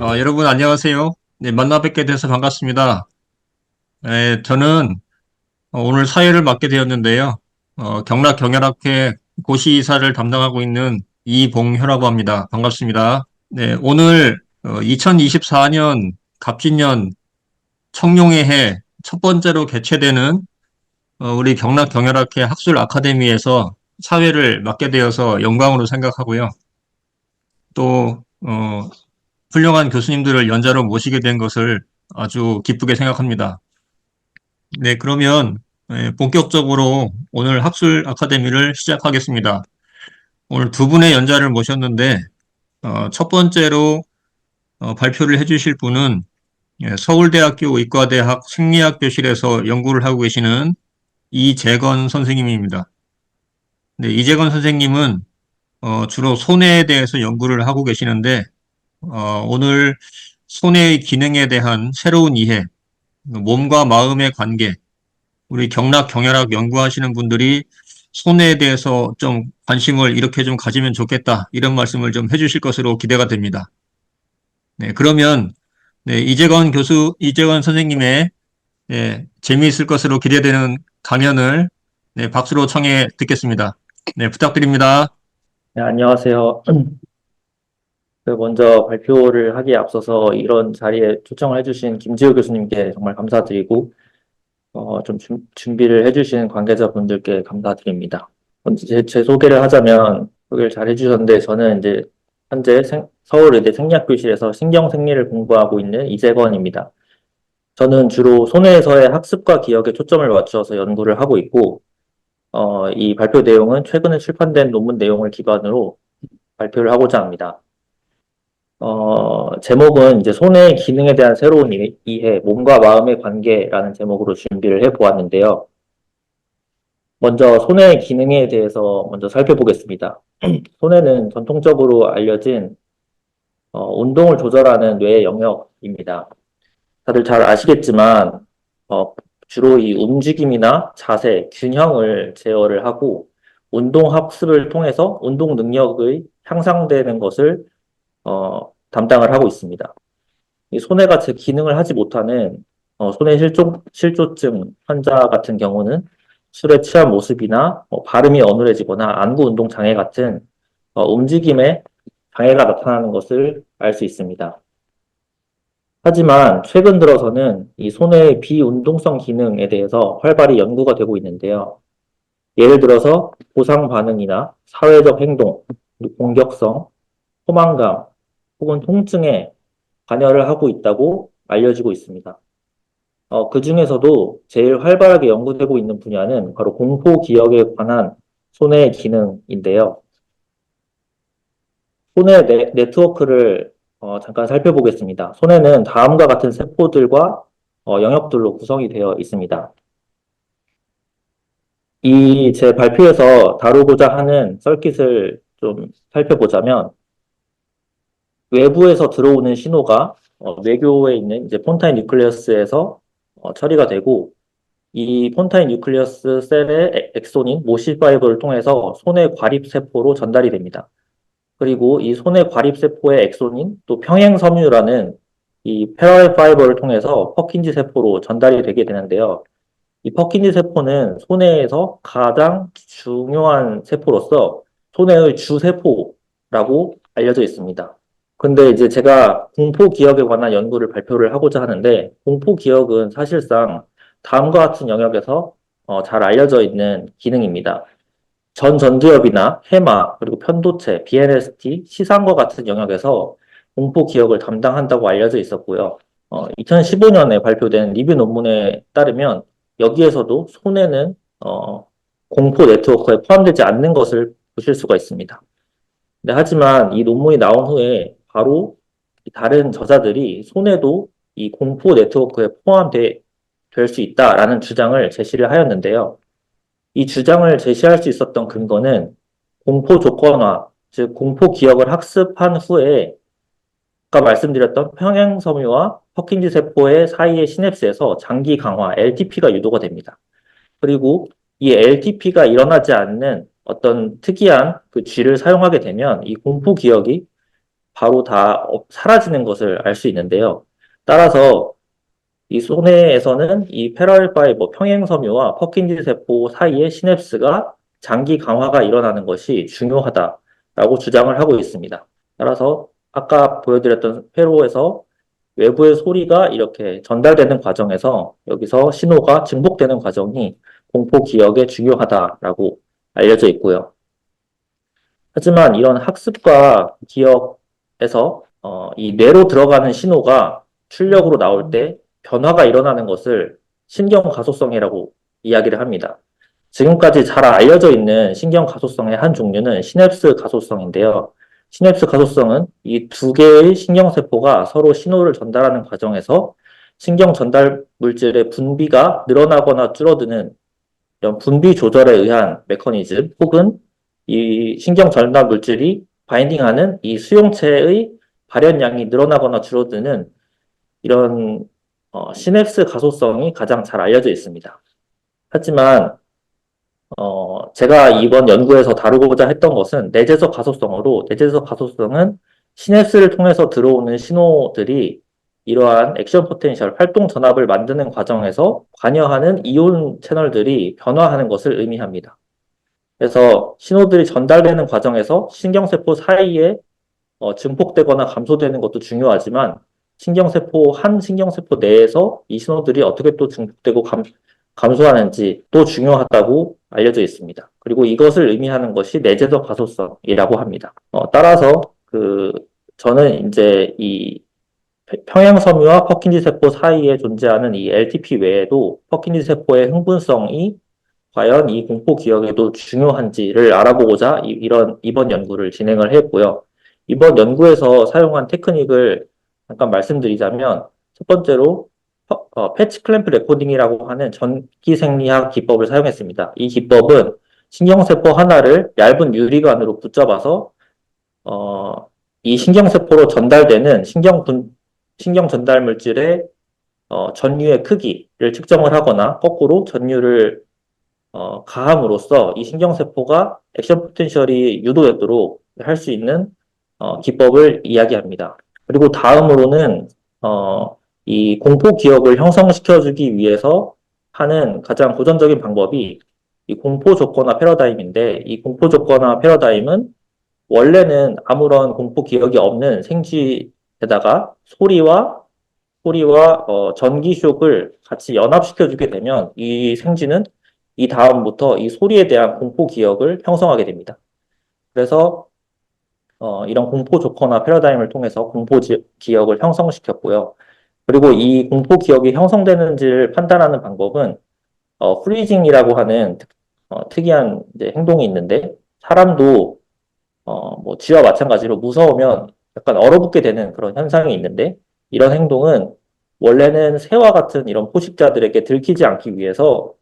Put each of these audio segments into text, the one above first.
여러분 안녕하세요. 네, 만나 뵙게 돼서 반갑습니다. 저는 오늘 사회를 맡게 되었는데요. 경락경영학회 고시이사를 담당하고 있는 이봉효라고 합니다. 반갑습니다. 네, 오늘 2024년 갑진년 청룡의 해 첫 번째로 개최되는 우리 경락경영학회 학술 아카데미에서 사회를 맡게 되어서 영광으로 생각하고요. 또 훌륭한 교수님들을 연자로 모시게 된 것을 아주 기쁘게 생각합니다. 네, 그러면 본격적으로 오늘 학술 아카데미를 시작하겠습니다. 오늘 두 분의 연자를 모셨는데 첫 번째로 발표를 해주실 분은 서울대학교 의과대학 생리학 교실에서 연구를 하고 계시는 이재건 선생님입니다. 네, 이재건 선생님은 주로 손해에 대해서 연구를 하고 계시는데 오늘 손해의 기능에 대한 새로운 이해, 몸과 마음의 관계, 우리 경락경혈학 연구하시는 분들이 손해에 대해서 좀 관심을 이렇게 좀 가지면 좋겠다, 이런 말씀을 좀 해주실 것으로 기대가 됩니다. 네, 그러면 네, 이재건 선생님의 재미있을 것으로 기대되는 강연을 네, 박수로 청해 듣겠습니다. 네, 부탁드립니다. 네, 안녕하세요. 먼저 발표를 하기에 앞서서 이런 자리에 초청을 해주신 김지호 교수님께 정말 감사드리고, 좀 준비를 해주신 관계자분들께 감사드립니다. 먼저 제 소개를 하자면, 소개를 잘 해주셨는데, 저는 이제 현재 서울의대 생리학교실에서 신경생리를 공부하고 있는 이재건입니다. 저는 주로 손해에서의 학습과 기억에 초점을 맞춰서 연구를 하고 있고, 이 발표 내용은 최근에 출판된 논문 내용을 기반으로 발표를 하고자 합니다. 제목은 이제 손해의 기능에 대한 새로운 이해, 몸과 마음의 관계라는 제목으로 준비를 해 보았는데요. 먼저 손해의 기능에 대해서 먼저 살펴보겠습니다. 손해는 전통적으로 알려진 운동을 조절하는 뇌의 영역입니다. 다들 잘 아시겠지만 주로 이 움직임이나 자세, 균형을 제어를 하고 운동 학습을 통해서 운동 능력의 향상되는 것을 담당을 하고 있습니다. 이 손해가 제 기능을 하지 못하는 실조증 환자 같은 경우는 술에 취한 모습이나 발음이 어눌해지거나 안구 운동 장애 같은 움직임에 장애가 나타나는 것을 알 수 있습니다. 하지만 최근 들어서는 이 손해의 비운동성 기능에 대해서 활발히 연구가 되고 있는데요. 예를 들어서 보상 반응이나 사회적 행동, 공격성, 포만감 혹은 통증에 관여를 하고 있다고 알려지고 있습니다. 그 중에서도 제일 활발하게 연구되고 있는 분야는 바로 공포 기억에 관한 손해의 기능인데요. 손해 네트워크를 잠깐 살펴보겠습니다. 손해는 다음과 같은 세포들과 영역들로 구성이 되어 있습니다. 이 제 발표에서 다루고자 하는 서킷을 좀 살펴보자면 외부에서 들어오는 신호가 뇌교에 있는 이제 폰타인 뉴클리어스에서 처리가 되고 이 폰타인 뉴클리어스 셀의 엑소닌 모시5를 통해서 손해 과립 세포로 전달이 됩니다. 그리고 이 손해 과립 세포의 엑소닌 또 평행 섬유라는 이 패럴 파이버를 통해서 퍼킨지 세포로 전달이 되게 되는데요. 이 퍼킨지 세포는 손해에서 가장 중요한 세포로서 손해의 주세포라고 알려져 있습니다. 근데 이제 제가 공포 기억에 관한 연구를 발표를 하고자 하는데, 공포 기억은 사실상 다음과 같은 영역에서 잘 알려져 있는 기능입니다. 전두엽이나 해마, 그리고 편도체, BNST, 시상과 같은 영역에서 공포 기억을 담당한다고 알려져 있었고요. 2015년에 발표된 리뷰 논문에 따르면 여기에서도 손해는 공포 네트워크에 포함되지 않는 것을 보실 수가 있습니다. 네, 하지만 이 논문이 나온 후에 바로 다른 저자들이 손해도 이 공포 네트워크에 포함될 수 있다라는 주장을 제시를 하였는데요. 이 주장을 제시할 수 있었던 근거는 공포 조건화, 즉 공포 기억을 학습한 후에 아까 말씀드렸던 평행섬유와 퍼킨지 세포의 사이의 시냅스에서 장기 강화, LTP가 유도가 됩니다. 그리고 이 LTP가 일어나지 않는 어떤 특이한 그 G를 사용하게 되면 이 공포 기억이 바로 다 사라지는 것을 알 수 있는데요. 따라서 이 손해에서는 이 페라알파의 뭐 평행섬유와 퍼킨지 세포 사이의 시냅스가 장기 강화가 일어나는 것이 중요하다라고 주장을 하고 있습니다. 따라서 아까 보여드렸던 회로에서 외부의 소리가 이렇게 전달되는 과정에서 여기서 신호가 증폭되는 과정이 공포 기억에 중요하다라고 알려져 있고요. 하지만 이런 학습과 기억에서 이 뇌로 들어가는 신호가 출력으로 나올 때 변화가 일어나는 것을 신경 가소성이라고 이야기를 합니다. 지금까지 잘 알려져 있는 신경 가소성의 한 종류는 시냅스 가소성인데요. 시냅스 가소성은 이 두 개의 신경세포가 서로 신호를 전달하는 과정에서 신경 전달 물질의 분비가 늘어나거나 줄어드는 이런 분비 조절에 의한 메커니즘 혹은 이 신경 전달 물질이 바인딩하는 이 수용체의 발현량이 늘어나거나 줄어드는 이런 시냅스 가소성이 가장 잘 알려져 있습니다. 하지만 제가 이번 연구에서 다루고자 했던 것은 내재적 가소성으로, 내재적 가소성은 시냅스를 통해서 들어오는 신호들이 이러한 액션 포텐셜, 활동 전압을 만드는 과정에서 관여하는 이온 채널들이 변화하는 것을 의미합니다. 그래서 신호들이 전달되는 과정에서 신경세포 사이에 증폭되거나 감소되는 것도 중요하지만 한 신경세포 내에서 이 신호들이 어떻게 또 증폭되고 감소하는지 또 중요하다고 알려져 있습니다. 그리고 이것을 의미하는 것이 내재적 가소성이라고 합니다. 따라서 저는 이제 이 평행섬유와 퍼킨지 세포 사이에 존재하는 이 LTP 외에도 퍼킨지 세포의 흥분성이 과연 이 공포 기억에도 중요한지를 알아보고자 이번 연구를 진행을 했고요. 이번 연구에서 사용한 테크닉을 잠깐 말씀드리자면 첫 번째로 패치 클램프 레코딩이라고 하는 전기 생리학 기법을 사용했습니다. 이 기법은 신경세포 하나를 얇은 유리관으로 붙잡아서 이 신경세포로 전달되는 신경 전달 물질의 전류의 크기를 측정을 하거나 거꾸로 전류를 가함으로써 이 신경세포가 액션 포텐셜이 유도되도록 할 수 있는 기법을 이야기합니다. 그리고 다음으로는 이 공포 기억을 형성시켜주기 위해서 하는 가장 고전적인 방법이 이 공포 조건화 패러다임인데 이 공포 조건화 패러다임은 원래는 아무런 공포 기억이 없는 생쥐에다가 소리와 전기 쇼크를 같이 연합시켜주게 되면 이 생쥐는 이 다음부터 이 소리에 대한 공포 기억을 형성하게 됩니다. 그래서 이런 공포 조건화 패러다임을 통해서 기억을 형성시켰고요. 그리고 이 공포 기억이 형성되는지를 판단하는 방법은 프리징이라고 하는 특이한 이제 행동이 있는데 사람도 뭐 쥐와 마찬가지로 무서우면 약간 얼어붙게 되는 그런 현상이 있는데 이런 행동은 원래는 새와 같은 이런 포식자들에게 들키지 않기 위해서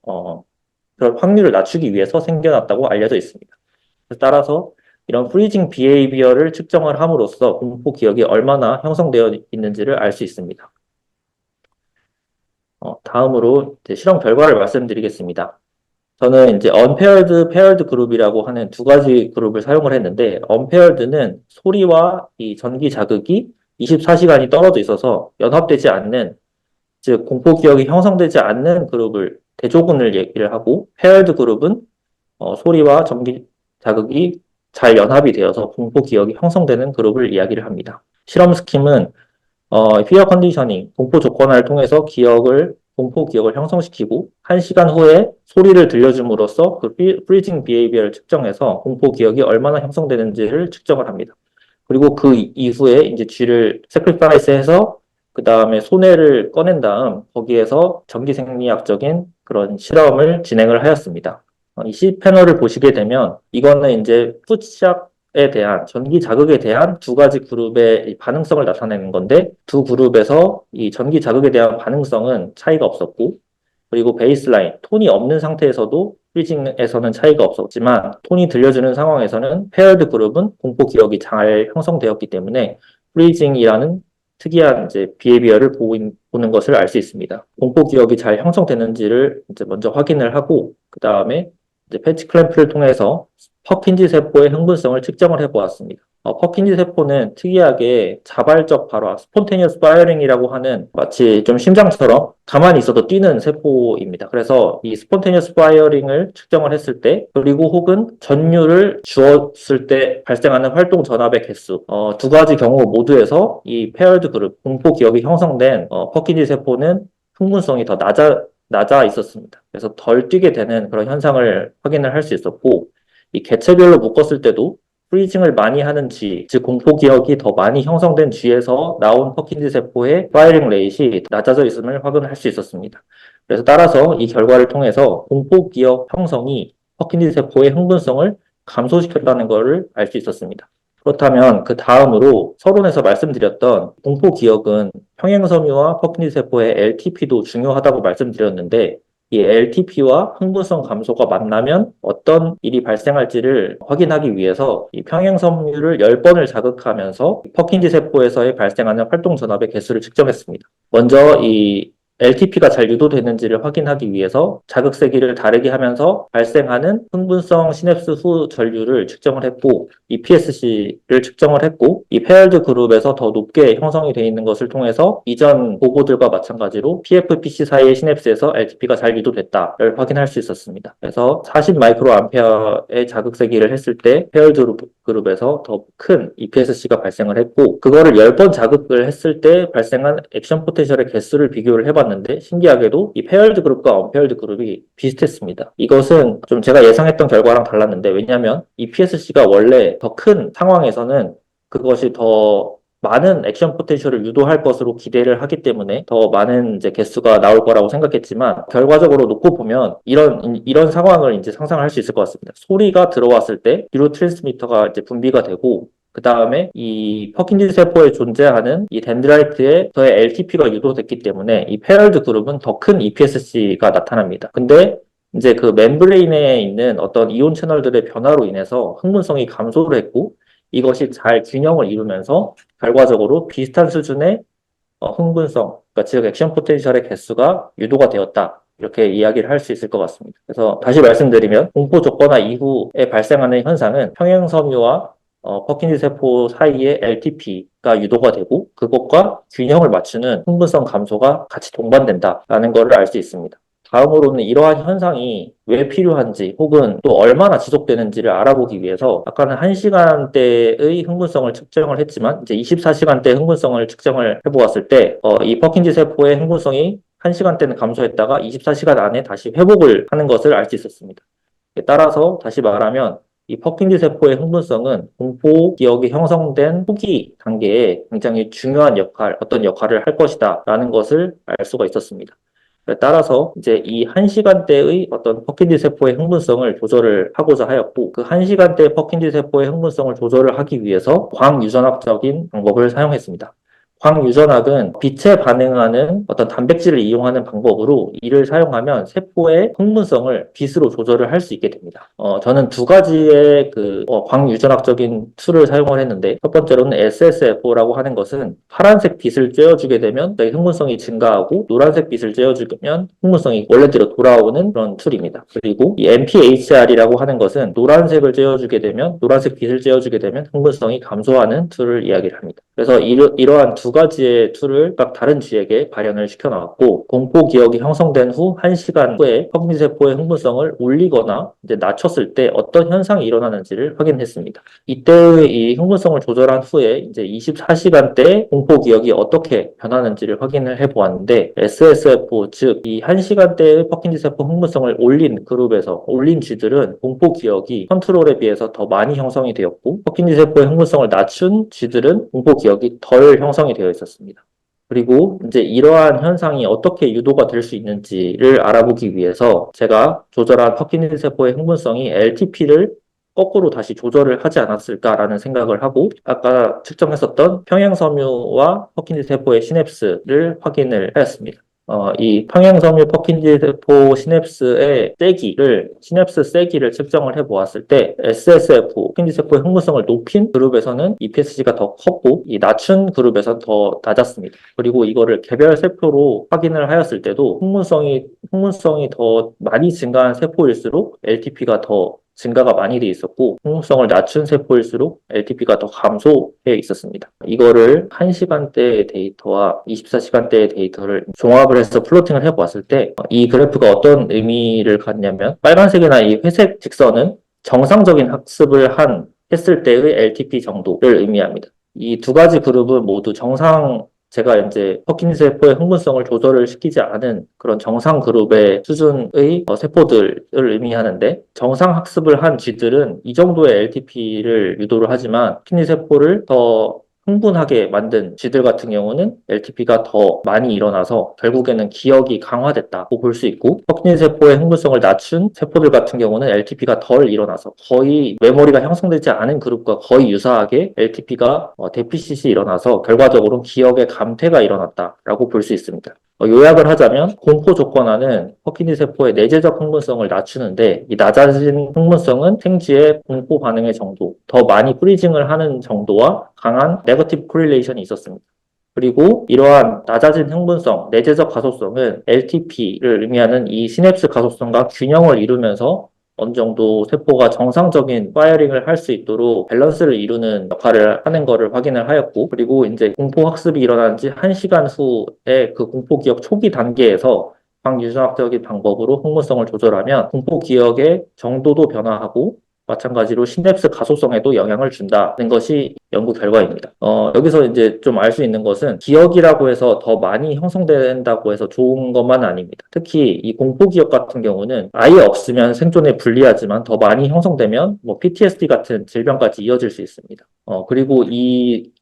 그런 확률을 낮추기 위해서 생겨났다고 알려져 있습니다. 따라서 이런 프리징 비헤이비어를 측정을 함으로써 공포 기억이 얼마나 형성되어 있는지를 알 수 있습니다. 다음으로 이제 실험 결과를 말씀드리겠습니다. 저는 이제 unpaired, paired 그룹이라고 하는 두 가지 그룹을 사용을 했는데 unpaired는 소리와 이 전기 자극이 24시간이 떨어져 있어서 연합되지 않는 즉 공포 기억이 형성되지 않는 그룹을 대조군을 얘기를 하고 paired 그룹은 소리와 전기 자극이 잘 연합이 되어서 공포 기억이 형성되는 그룹을 이야기를 합니다. 실험 스킴은 피어 컨디셔닝, 공포 조건화를 통해서 공포 기억을 형성시키고 1시간 후에 소리를 들려줌으로써 그 프리징 비헤이비어를 측정해서 공포 기억이 얼마나 형성되는지를 측정을 합니다. 그리고 그 이후에 이제 쥐를 세크리파이스 해서 그 다음에 소뇌를 꺼낸 다음 거기에서 전기생리학적인 그런 실험을 진행을 하였습니다. 이 C 패널을 보시게 되면 이거는 이제 푸시작에 대한 전기 자극에 대한 두 가지 그룹의 반응성을 나타내는 건데 두 그룹에서 이 전기 자극에 대한 반응성은 차이가 없었고 그리고 베이스라인 톤이 없는 상태에서도 프리징에서는 차이가 없었지만 톤이 들려주는 상황에서는 페어드 그룹은 공포 기억이 잘 형성되었기 때문에 프리징이라는 특이한 이제 비헤비어를 보는 것을 알 수 있습니다. 공포 기억이 잘 형성되는지를 이제 먼저 확인을 하고 그 다음에 이제 패치 클램프를 통해서 퍼킨지 세포의 흥분성을 측정을 해보았습니다. 퍼킨지 세포는 특이하게 자발적 발화, 스폰테니어스 파이어링이라고 하는 마치 좀 심장처럼 가만히 있어도 뛰는 세포입니다. 그래서 이 스폰테니어스 파이어링을 측정을 했을 때, 그리고 혹은 전류를 주었을 때 발생하는 활동 전압의 개수, 두 가지 경우 모두에서 이 페어드 그룹, 공포 기억이 형성된 퍼킨지 세포는 흥분성이 더 낮아 있었습니다. 그래서 덜 뛰게 되는 그런 현상을 확인을 할 수 있었고, 이 개체별로 묶었을 때도 프리징을 많이 하는 쥐, 즉 공포 기억이 더 많이 형성된 쥐에서 나온 퍼킨지 세포의 파이링 레이트이 낮아져 있음을 확인할 수 있었습니다. 그래서 따라서 이 결과를 통해서 공포 기억 형성이 퍼킨지 세포의 흥분성을 감소시켰다는 것을 알 수 있었습니다. 그렇다면 그 다음으로 서론에서 말씀드렸던 공포 기억은 평행섬유와 퍼킨지 세포의 LTP도 중요하다고 말씀드렸는데, 이 LTP와 흥분성 감소가 만나면 어떤 일이 발생할지를 확인하기 위해서 이 평행섬유를 10번을 자극하면서 퍼킨지 세포에서의 발생하는 활동 전압의 개수를 측정했습니다. 먼저 이 LTP가 잘 유도되는지를 확인하기 위해서 자극 세기를 다르게 하면서 발생하는 흥분성 시냅스 후 전류를 측정을 했고, EPSC를 측정을 했고, 이 페어드 그룹에서 더 높게 형성이 되어 있는 것을 통해서 이전 보고들과 마찬가지로 PFPC 사이의 시냅스에서 LTP가 잘 유도됐다를 확인할 수 있었습니다. 그래서 40 마이크로 암페어의 자극 세기를 했을 때 페어드 그룹에서 더 큰 EPSC가 발생을 했고, 그거를 10번 자극을 했을 때 발생한 액션 포텐셜의 개수를 비교를 해봤는데, 신기하게도 이 페어드 그룹과 언페어드 그룹이 비슷했습니다. 이것은 좀 제가 예상했던 결과랑 달랐는데, 왜냐하면 EPSC가 원래 더 큰 상황에서는 그것이 더 많은 액션 포텐셜을 유도할 것으로 기대를 하기 때문에 더 많은 이제 개수가 나올 거라고 생각했지만, 결과적으로 놓고 보면 이런 상황을 이제 상상할 수 있을 것 같습니다. 소리가 들어왔을 때 뉴로 트랜스미터가 이제 분비가 되고, 그 다음에 이 퍼킨지 세포에 존재하는 이 덴드라이트에 더의 LTP가 유도됐기 때문에 이 페럴드 그룹은 더 큰 EPSC가 나타납니다. 근데 이제 그 멤브레인에 있는 어떤 이온 채널들의 변화로 인해서 흥분성이 감소를 했고, 이것이 잘 균형을 이루면서 결과적으로 비슷한 수준의 흥분성, 그러니까 즉 액션 포텐셜의 개수가 유도가 되었다. 이렇게 이야기를 할 수 있을 것 같습니다. 그래서 다시 말씀드리면 공포 조건화 이후에 발생하는 현상은 평행섬유와 퍼킨지 세포 사이의 LTP가 유도가 되고, 그것과 균형을 맞추는 흥분성 감소가 같이 동반된다라는 것을 알 수 있습니다. 다음으로는 이러한 현상이 왜 필요한지 혹은 또 얼마나 지속되는지를 알아보기 위해서, 아까는 1시간대의 흥분성을 측정을 했지만 이제 24시간대 흥분성을 측정을 해보았을 때 이 퍼킨지 세포의 흥분성이 1시간대는 감소했다가 24시간 안에 다시 회복을 하는 것을 알 수 있었습니다. 따라서 다시 말하면 이 퍼킨지 세포의 흥분성은 공포 기억이 형성된 초기 단계에 굉장히 중요한 어떤 역할을 할 것이다 라는 것을 알 수가 있었습니다. 따라서 이제 이 1시간대의 어떤 퍼킨지 세포의 흥분성을 조절을 하고자 하였고, 그 1시간대 퍼킨지 세포의 흥분성을 조절을 하기 위해서 광유전학적인 방법을 사용했습니다. 광유전학은 빛에 반응하는 어떤 단백질을 이용하는 방법으로 이를 사용하면 세포의 흥분성을 빛으로 조절을 할 수 있게 됩니다. 저는 두 가지의 광유전학적인 툴을 사용을 했는데, 첫 번째로는 SSFO라고 하는 것은 파란색 빛을 쬐어주게 되면 흥분성이 증가하고, 노란색 빛을 쬐어주면 흥분성이 원래대로 돌아오는 그런 툴입니다. 그리고 이 MPHR이라고 하는 것은 노란색을 쬐어주게 되면, 노란색 빛을 쬐어주게 되면 흥분성이 감소하는 툴을 이야기를 합니다. 그래서 이러한 두 가지의 툴을 각 다른 쥐에게 발현을 시켜놨고, 공포 기억이 형성된 후 1시간 후에 퍼킨지 세포의 흥분성을 올리거나 이제 낮췄을 때 어떤 현상이 일어나는지를 확인했습니다. 이때의 이 흥분성을 조절한 후에 이제 24시간대 공포 기억이 어떻게 변하는지를 확인을 해보았는데, SSF, 즉 이 1시간대의 퍼킨지 세포 흥분성을 올린 쥐들은 공포 기억이 컨트롤에 비해서 더 많이 형성이 되었고, 퍼킨지 세포의 흥분성을 낮춘 쥐들은 공포 기억이 덜 형성이 되어 있었습니다. 그리고 이제 이러한 현상이 어떻게 유도가 될 수 있는지를 알아보기 위해서 제가 조절한 퍼킨지 세포의 흥분성이 LTP를 거꾸로 다시 조절을 하지 않았을까라는 생각을 하고, 아까 측정했었던 평행섬유와 퍼킨지 세포의 시냅스를 확인을 하였습니다. 이 평행섬유 퍼킨지 세포 시냅스 세기를 측정을 해보았을 때, SSF, 퍼킨지 세포의 흥분성을 높인 그룹에서는 EPSC가 더 컸고, 이 낮춘 그룹에서는 더 낮았습니다. 그리고 이거를 개별 세포로 확인을 하였을 때도 흥분성이 더 많이 증가한 세포일수록 LTP가 더 증가가 많이 돼 있었고 항목성을 낮춘 세포일수록 LTP가 더 감소해 있었습니다. 이거를 1시간대의 데이터와 24시간대의 데이터를 종합을 해서 플로팅을 해보았을 때 이 그래프가 어떤 의미를 갖냐면 빨간색이나 이 회색 직선은 정상적인 학습을 했을 때의 LTP 정도를 의미합니다. 이 두 가지 그룹은 모두 제가 이제 퍼킨스 세포의 흥분성을 조절을 시키지 않은 그런 정상 그룹의 수준의 세포들을 의미하는데 정상 학습을 한 쥐들은 이 정도의 LTP를 유도를 하지만 퍼킨스 세포를 더 흥분하게 만든 쥐들 같은 경우는 LTP가 더 많이 일어나서 결국에는 기억이 강화됐다고 볼 수 있고 퍼킨스 세포의 흥분성을 낮춘 세포들 같은 경우는 LTP가 덜 일어나서 거의 메모리가 형성되지 않은 그룹과 거의 유사하게 LTP가 데피시시 일어나서 결과적으로 기억의 감퇴가 일어났다라고 볼 수 있습니다. 요약을 하자면 공포 조건화는 퍼킨스 세포의 내재적 흥분성을 낮추는데 이 낮아진 흥분성은 생쥐의 공포 반응의 정도, 더 많이 프리징을 하는 정도와 강한 네거티브 코릴레이션이 있었습니다. 그리고 이러한 낮아진 흥분성, 내재적 가소성은 LTP를 의미하는 이 시냅스 가소성과 균형을 이루면서 어느 정도 세포가 정상적인 파이어링을 할 수 있도록 밸런스를 이루는 역할을 하는 것을 확인을 하였고, 그리고 이제 공포 학습이 일어난 지 1시간 후에 그 공포 기억 초기 단계에서 광유전학적인 방법으로 흥분성을 조절하면 공포 기억의 정도도 변화하고 마찬가지로 시냅스 가소성에도 영향을 준다는 것이 연구 결과입니다. 여기서 이제 좀 알 수 있는 것은 기억이라고 해서 더 많이 형성된다고 해서 좋은 것만 아닙니다. 특히 이 공포 기억 같은 경우는 아예 없으면 생존에 불리하지만 더 많이 형성되면 뭐 PTSD 같은 질병까지 이어질 수 있습니다. 그리고 이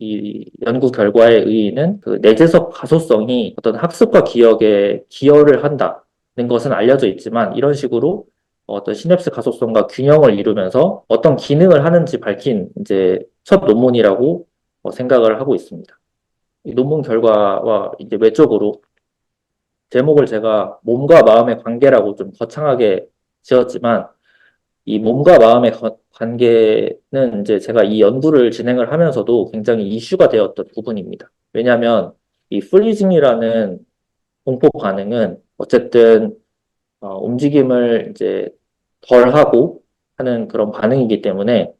연구 결과의 의의는 그 내재적 가소성이 어떤 학습과 기억에 기여를 한다는 것은 알려져 있지만 이런 식으로 어떤 시냅스 가속성과 균형을 이루면서 어떤 기능을 하는지 밝힌 이제 첫 논문이라고 생각을 하고 있습니다. 이 논문 결과와 이제 외적으로 제목을 제가 몸과 마음의 관계라고 좀 거창하게 지었지만 이 몸과 마음의 관계는 이제 제가 이 연구를 진행을 하면서도 굉장히 이슈가 되었던 부분입니다. 왜냐하면 이 프리징이라는 공포 반응은 어쨌든 움직임을 이제 덜 하고 하는 그런 반응이기 때문에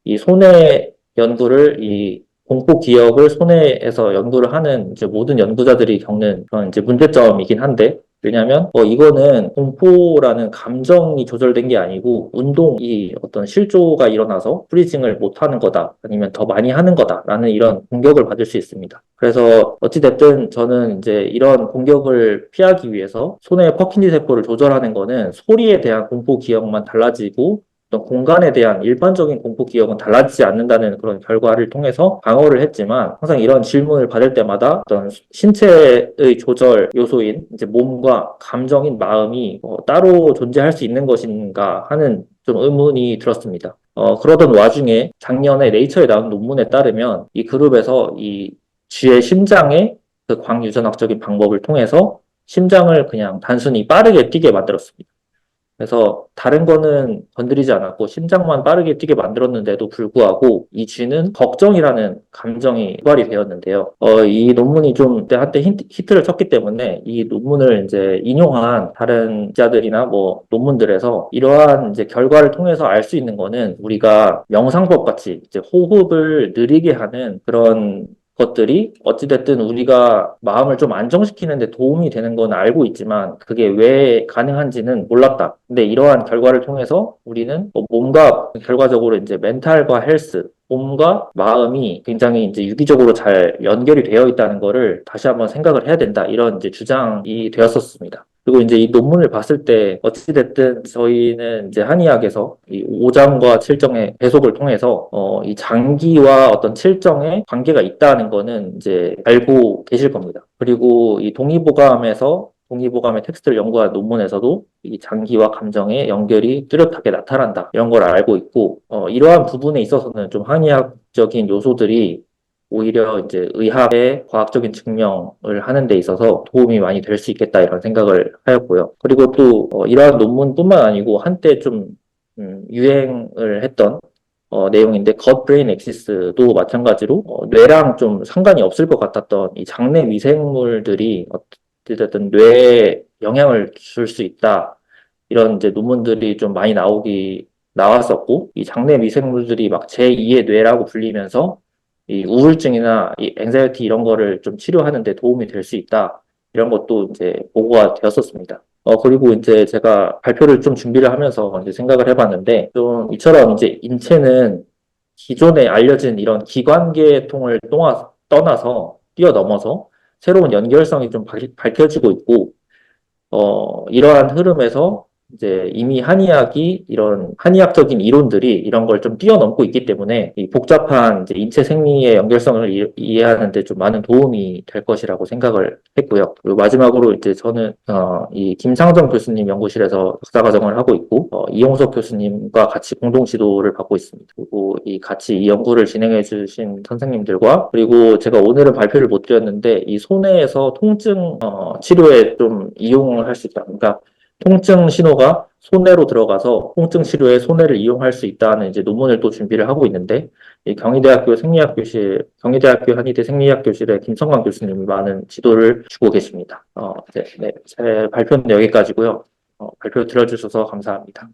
이 손해 연구를 이 공포 기억을 손해에서 연구를 하는 이제 모든 연구자들이 겪는 그런 이제 문제점이긴 한데 왜냐하면 이거는 공포라는 감정이 조절된 게 아니고 운동이 어떤 실조가 일어나서 프리징을 못 하는 거다 아니면 더 많이 하는 거다라는 이런 공격을 받을 수 있습니다. 그래서 어찌됐든 저는 이제 이런 공격을 피하기 위해서 손의 퍼킨지 세포를 조절하는 거는 소리에 대한 공포 기억만 달라지고 어떤 공간에 대한 일반적인 공포 기억은 달라지지 않는다는 그런 결과를 통해서 방어를 했지만 항상 이런 질문을 받을 때마다 어떤 신체의 조절 요소인 이제 몸과 감정인 마음이 따로 존재할 수 있는 것인가 하는 좀 의문이 들었습니다. 그러던 와중에 작년에 네이처에 나온 논문에 따르면 이 그룹에서 이 쥐의 심장의 그 광유전학적인 방법을 통해서 심장을 그냥 단순히 빠르게 뛰게 만들었습니다. 그래서 다른 거는 건드리지 않았고 심장만 빠르게 뛰게 만들었는데도 불구하고 이 쥐는 걱정이라는 감정이 유발이 되었는데요. 이 논문이 좀 한때 히트를 쳤기 때문에 이 논문을 이제 인용한 다른 기자들이나 뭐 논문들에서 이러한 이제 결과를 통해서 알 수 있는 거는 우리가 명상법 같이 이제 호흡을 느리게 하는 그런 것들이 어찌됐든 우리가 마음을 좀 안정시키는 데 도움이 되는 건 알고 있지만 그게 왜 가능한지는 몰랐다. 근데 이러한 결과를 통해서 우리는 몸과 결과적으로 이제 멘탈과 헬스, 몸과 마음이 굉장히 이제 유기적으로 잘 연결이 되어 있다는 거를 다시 한번 생각을 해야 된다. 이런 이제 주장이 되었었습니다. 그리고 이제 이 논문을 봤을 때 어찌됐든 저희는 이제 한의학에서 이 5장과 7정의 배속을 통해서 이 장기와 어떤 7정의 관계가 있다는 거는 이제 알고 계실 겁니다. 그리고 이 동의보감의 텍스트를 연구한 논문에서도 이 장기와 감정의 연결이 뚜렷하게 나타난다. 이런 걸 알고 있고 이러한 부분에 있어서는 좀 한의학적인 요소들이 오히려 이제 의학의 과학적인 증명을 하는 데 있어서 도움이 많이 될 수 있겠다 이런 생각을 하였고요. 그리고 또 이러한 논문뿐만 아니고 한때 좀 유행을 했던 내용인데 겉 브레인 엑시스도 마찬가지로 뇌랑 좀 상관이 없을 것 같았던 이 장내 미생물들이 어쨌든 뇌에 영향을 줄 수 있다 이런 이제 논문들이 좀 많이 나오기 나왔었고, 이 장내 미생물들이 막 제2의 뇌라고 불리면서 이 우울증이나 이 앵자이티 이런 거를 좀 치료하는 데 도움이 될 수 있다. 이런 것도 이제 보고가 되었었습니다. 그리고 이제 제가 발표를 좀 준비를 하면서 이제 생각을 해봤는데, 좀 이처럼 이제 인체는 기존에 알려진 이런 기관계통을 떠나서, 뛰어넘어서 새로운 연결성이 좀 밝혀지고 있고, 이러한 흐름에서 이제 이미 한의학이 이런 한의학적인 이론들이 이런 걸 좀 뛰어넘고 있기 때문에 이 복잡한 이제 인체 생리의 연결성을 이해하는 데 좀 많은 도움이 될 것이라고 생각을 했고요. 그리고 마지막으로 이제 저는 이 김상정 교수님 연구실에서 박사과정을 하고 있고 이용석 교수님과 같이 공동 지도를 받고 있습니다. 그리고 이 같이 이 연구를 진행해 주신 선생님들과 그리고 제가 오늘은 발표를 못 드렸는데 이 손해에서 통증 치료에 좀 이용을 할 수 있다. 그러니까 통증 신호가 손해로 들어가서 통증 치료에 손해를 이용할 수 있다는 이제 논문을 또 준비를 하고 있는데, 이 경희대학교 한의대 생리학 교실의 김성광 교수님이 많은 지도를 주고 계십니다. 네, 제 발표는 여기까지고요. 발표 들어주셔서 감사합니다.